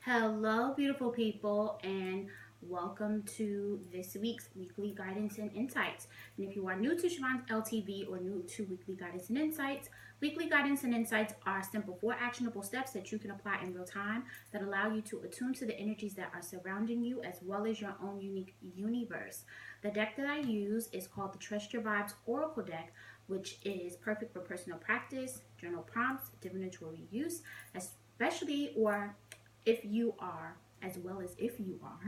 Hello, beautiful people, and welcome to this week's Weekly Guidance and Insights. And if you are new to Siobhan's LTV or new to Weekly Guidance and Insights, Weekly Guidance and Insights are simple 4 actionable steps that you can apply in real time that allow you to attune to the energies that are surrounding you as well as your own unique universe. The deck that I use is called the Trust Your Vibes Oracle deck, which is perfect for personal practice, journal prompts, divinatory use, especially or if you are, as well as if you are,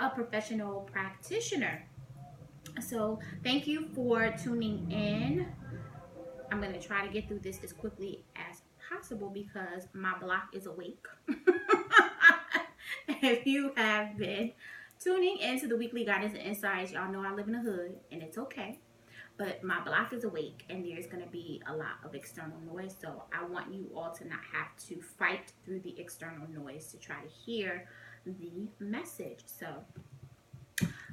a professional practitioner. So, thank you for tuning in. I'm going to try to get through this as quickly as possible because my block is awake. If you have been tuning into the Weekly Guidance and Insights, y'all know I live in the hood and it's okay. But my block is awake and there's going to be a lot of external noise. So I want you all to not have to fight through the external noise to try to hear the message. So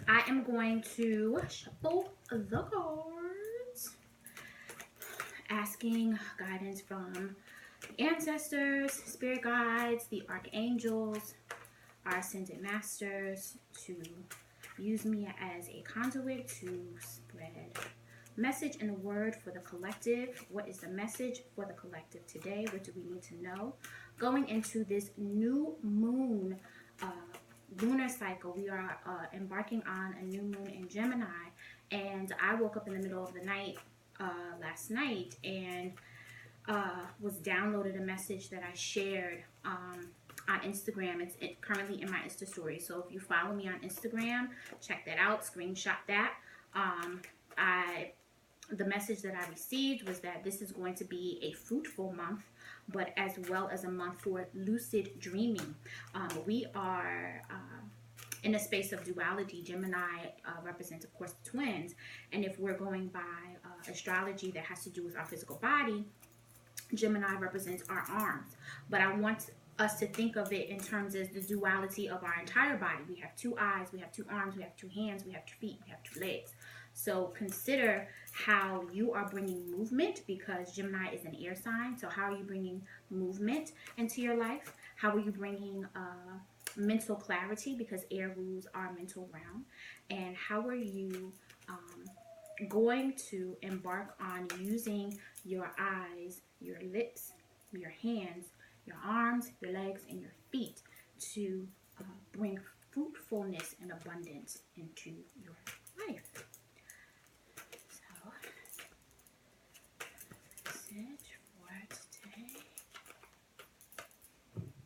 I am going to shuffle the cards, asking guidance from ancestors, spirit guides, the archangels, our ascended masters to use me as a conduit to spread message and the word for the collective. What is the message for the collective today? What do we need to know? Going into this new moon lunar cycle, we are embarking on a new moon in Gemini, and I woke up in the middle of the night last night and was downloaded a message that I shared on Instagram. It's currently in my Insta story. So if you follow me on Instagram, check that out, screenshot that. The message that I received was that this is going to be a fruitful month, but as well as a month for lucid dreaming. We are in a space of duality. Gemini represents, of course, the twins. And if we're going by astrology that has to do with our physical body, Gemini represents our arms. But I want us to think of it in terms of the duality of our entire body. We have 2 eyes, we have 2 arms, we have 2 hands, we have 2 feet, we have 2 legs. So consider how you are bringing movement, because Gemini is an air sign. So how are you bringing movement into your life? How are you bringing mental clarity, because air rules our mental realm? And how are you going to embark on using your eyes, your lips, your hands, your arms, your legs, and your feet to bring fruitfulness and abundance into your life? So, message for today.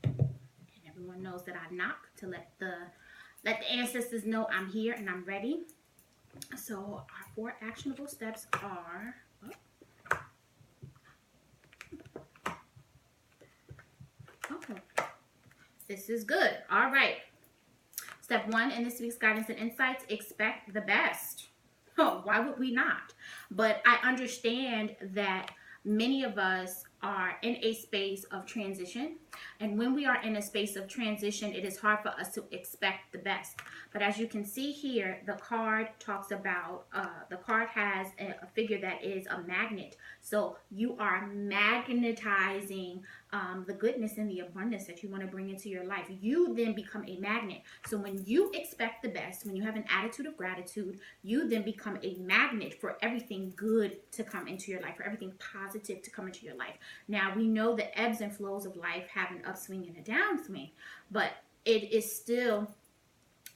And everyone knows that I knock to let the ancestors know I'm here and I'm ready. So our 4 actionable steps are, this is good. All right. Step 1 in this week's guidance and insights: expect the best. Oh, why would we not? But I understand that many of us are in a space of transition. And when we are in a space of transition, it is hard for us to expect the best. But as you can see here, the card talks about, the card has a figure that is a magnet. So you are magnetizing the goodness and the abundance that you want to bring into your life. You then become a magnet. So when you expect the best, when you have an attitude of gratitude, you then become a magnet for everything good to come into your life, for everything positive to come into your life. Now, we know the ebbs and flows of life have an upswing and a downswing, but it is still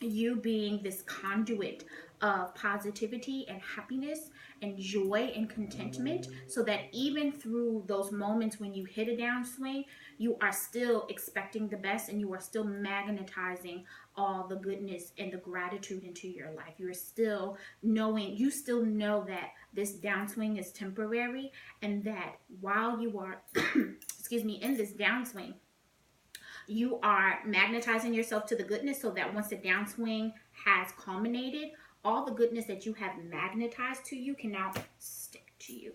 you being this conduit of positivity and happiness and joy and contentment, so that even through those moments when you hit a downswing, you are still expecting the best and you are still magnetizing all the goodness and the gratitude into your life. You're still knowing, you still know that this downswing is temporary, and that while you are excuse me, in this downswing, you are magnetizing yourself to the goodness, so that once the downswing has culminated, all the goodness that you have magnetized to you can now stick to you.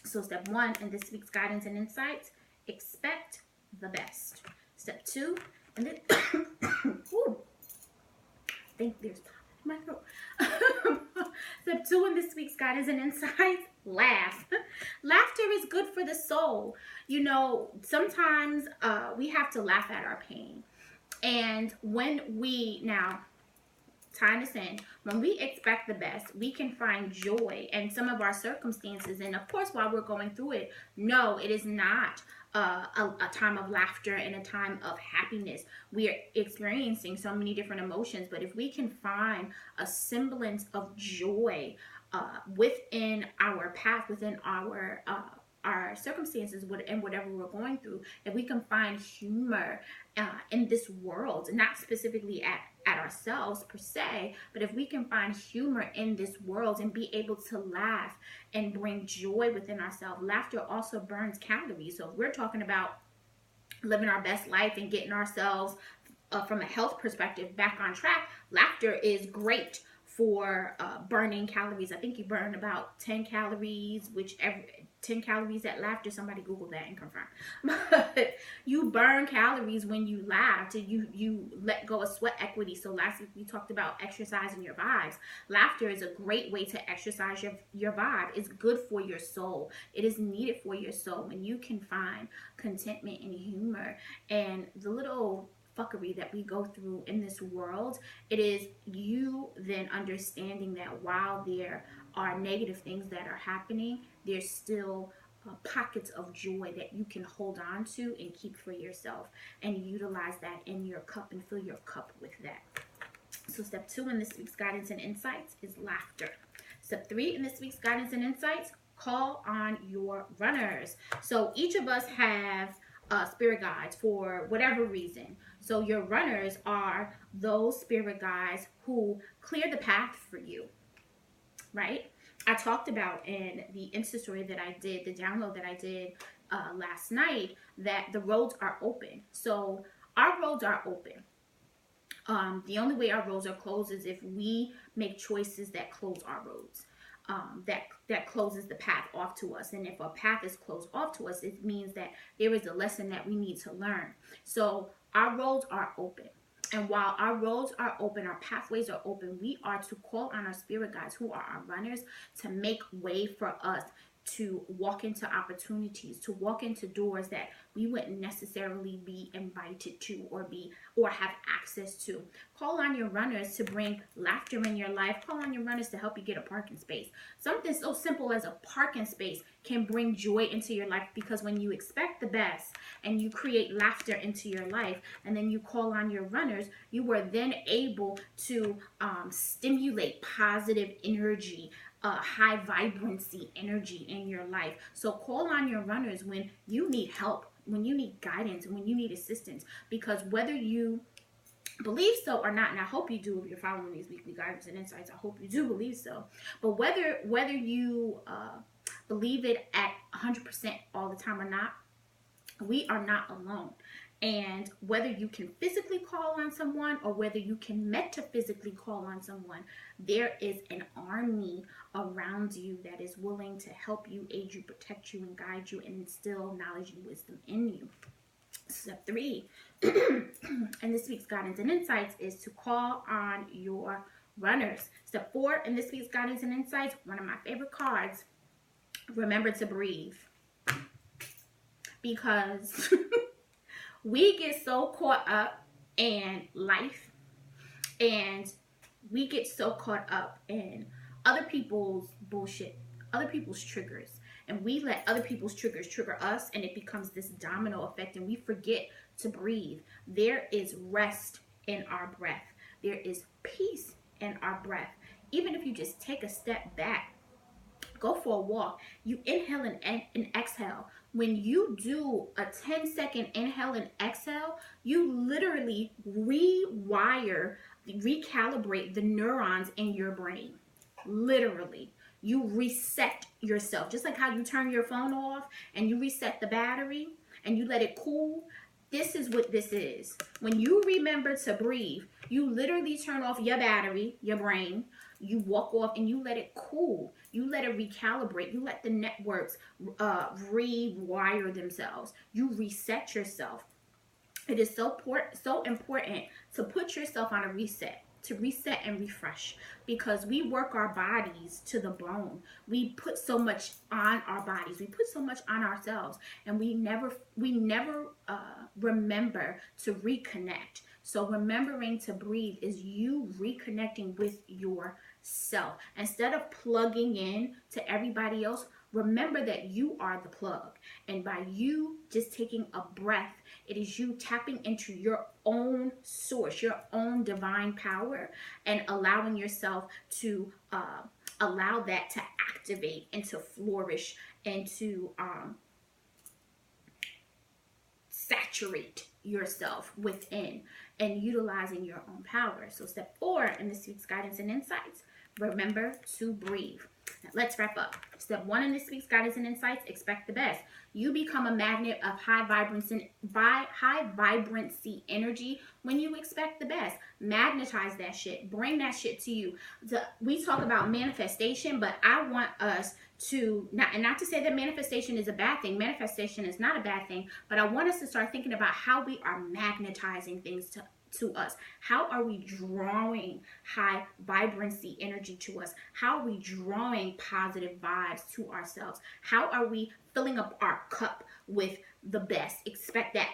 So step 1 in this week's guidance and insights: expect the best. Step 2, and then ooh, I think there's in my throat. Step 2 in this week's guidance and insights, laugh. Laughter is good for the soul. You know, sometimes we have to laugh at our pain. And when we, now, tying this in, when we expect the best, we can find joy in some of our circumstances. And of course, while we're going through it, no, it is not a time of laughter and a time of happiness. We are experiencing so many different emotions, but if we can find a semblance of joy within our path, within our circumstances and whatever we're going through, if we can find humor in this world, not specifically at ourselves per se, but if we can find humor in this world and be able to laugh and bring joy within ourselves. Laughter also burns calories. So if we're talking about living our best life and getting ourselves from a health perspective back on track, laughter is great for burning calories. I think you burn about 10 calories, 10 calories at laughter. Somebody Google that and confirm. But you burn calories when you laugh. You let go of sweat equity. So last week we talked about exercising your vibes. Laughter is a great way to exercise your vibe. It's good for your soul. It is needed for your soul. When you can find contentment and humor and the little fuckery that we go through in this world, it is you then understanding that while there are negative things that are happening, there's still pockets of joy that you can hold on to and keep for yourself, and utilize that in your cup and fill your cup with that. So step 2 in this week's guidance and insights is laughter. Step 3 in this week's guidance and insights, call on your runners. So each of us have spirit guides for whatever reason. So your runners are those spirit guides who clear the path for you, right? I talked about in the Insta story that I did, the download that I did last night, that the roads are open. So our roads are open. The only way our roads are closed is if we make choices that close our roads. That closes the path off to us. And if a path is closed off to us, it means that there is a lesson that we need to learn. So our roads are open. And while our roads are open, our pathways are open, we are to call on our spirit guides, who are our runners, to make way for us to walk into opportunities, to walk into doors that we wouldn't necessarily be invited to or have access to. Call on your runners to bring laughter in your life. Call on your runners to help you get a parking space. Something so simple as a parking space can bring joy into your life, because when you expect the best and you create laughter into your life and then you call on your runners, you are then able to stimulate positive energy, high vibrancy energy in your life. So call on your runners when you need help, when you need guidance, and when you need assistance, because whether you believe so or not, and I hope you do if you're following these weekly guidance and insights, I hope you do believe so, but whether you believe it at 100% all the time or not, we are not alone. And whether you can physically call on someone or whether you can metaphysically call on someone, there is an army around you that is willing to help you, aid you, protect you, and guide you, and instill knowledge and wisdom in you. Step 3 in this week's guidance and insights is to call on your runners. Step 4 in this week's guidance and insights, one of my favorite cards, remember to breathe. Because we get so caught up in life, and we get so caught up in other people's bullshit, other people's triggers, and we let other people's triggers trigger us, and it becomes this domino effect, and we forget to breathe. There is rest in our breath. There is peace in our breath. Even if you just take a step back, go for a walk, you inhale and exhale. When you do a 10-second inhale and exhale, you literally recalibrate the neurons in your brain. Literally. You reset yourself. Just like how you turn your phone off and you reset the battery and you let it cool. This is what this is. When you remember to breathe, you literally turn off your battery, your brain. You walk off and you let it cool. You let it recalibrate. You let the networks rewire themselves. You reset yourself. It is so important to put yourself on a reset, to reset and refresh, because we work our bodies to the bone. We put so much on our bodies, we put so much on ourselves, and we never remember to reconnect. So remembering to breathe is you reconnecting with yourself. Instead of plugging in to everybody else, remember that you are the plug. And by you just taking a breath, it is you tapping into your own source, your own divine power, and allowing yourself to allow that to activate and to flourish and to saturate yourself within and utilizing your own power. So step 4 in this week's guidance and insights, remember to breathe. Now, let's wrap up. Step 1 in this week's guidance and insights, expect the best. You become a magnet of high vibrancy energy when you expect the best. Magnetize that shit. Bring that shit to you. We talk about manifestation, but I want us to, not to say that manifestation is a bad thing. Manifestation is not a bad thing, but I want us to start thinking about how we are magnetizing things to us. How are we drawing high vibrancy energy to us? How are we drawing positive vibes to ourselves? How are we filling up our cup with the best? Expect that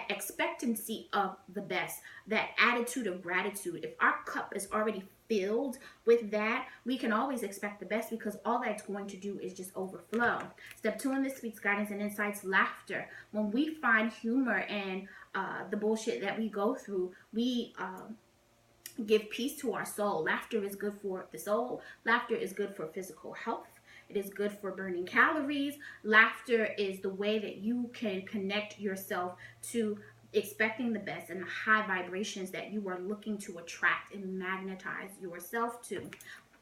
expectancy of the best, that attitude of gratitude. If our cup is already filled with that, we can always expect the best, because all that's going to do is just overflow. Step 2 in this week's guidance and insights, laughter. When we find humor in the bullshit that we go through, we give peace to our soul. Laughter is good for the soul. Laughter is good for physical health. It is good for burning calories. Laughter is the way that you can connect yourself to expecting the best and the high vibrations that you are looking to attract and magnetize yourself to.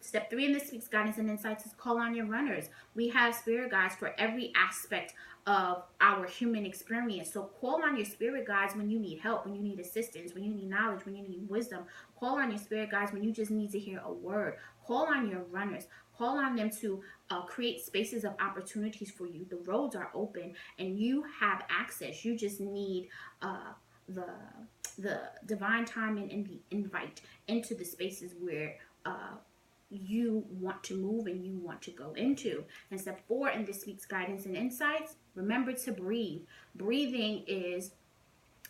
Step 3 in this week's guidance and insights is call on your runners. We have spirit guides for every aspect of our human experience. So call on your spirit guides when you need help, when you need assistance, when you need knowledge, when you need wisdom. Call on your spirit guides when you just need to hear a word. Call on your runners. Call on them to create spaces of opportunities for you. The roads are open and you have access. You just need the divine timing and the invite into the spaces where you want to move and you want to go into. And step 4 in this week's guidance and insights, remember to breathe. Breathing is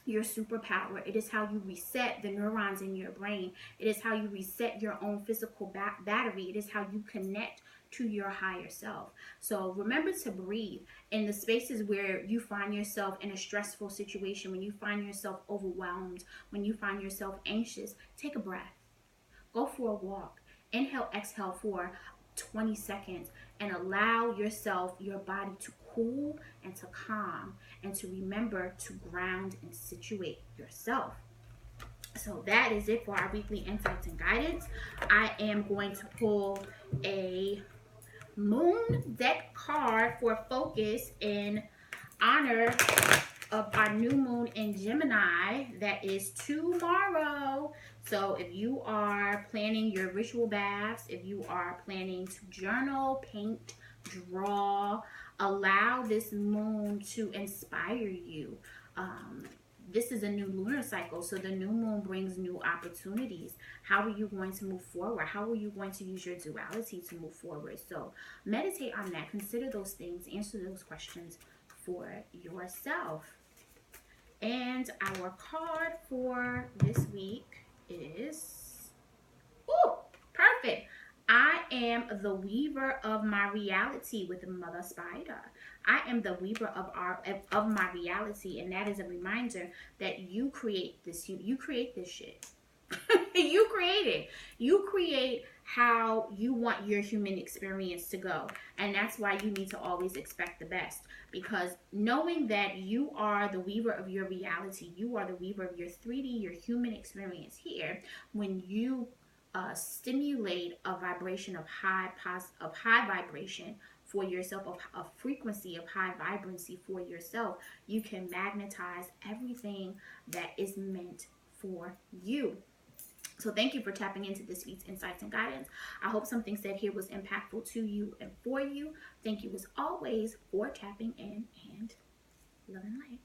your superpower. It is how you reset the neurons in your brain. It is how you reset your own physical battery. It is how you connect to your higher self. So remember to breathe in the spaces where you find yourself in a stressful situation, when you find yourself overwhelmed, when you find yourself anxious. Take a breath. Go for a walk. Inhale, exhale for 20 seconds and allow yourself, your body to cool and to calm, and to remember to ground and situate yourself. So that is it for our weekly insights and guidance. I am going to pull a moon deck card for focus in honor of our new moon in Gemini that is tomorrow. So if you are planning your ritual baths, if you are planning to journal, paint, draw, allow this moon to inspire you. This is a new lunar cycle, so the new moon brings new opportunities. How are you going to move forward? How are you going to use your duality to move forward? So meditate on that. Consider those things. Answer those questions for yourself. And our card for this week is, ooh, perfect. I am the weaver of my reality with Mother Spider. I am the weaver of my reality, and that is a reminder that you create this. You create this shit. You create it. You create how you want your human experience to go, and that's why you need to always expect the best, because knowing that you are the weaver of your reality, you are the weaver of your 3D, your human experience here. When you stimulate a vibration of high vibration for yourself, of a frequency of high vibrancy for yourself, you can magnetize everything that is meant for you. So thank you for tapping into this week's insights and guidance. I hope something said here was impactful to you and for you. Thank you as always for tapping in, and love and light.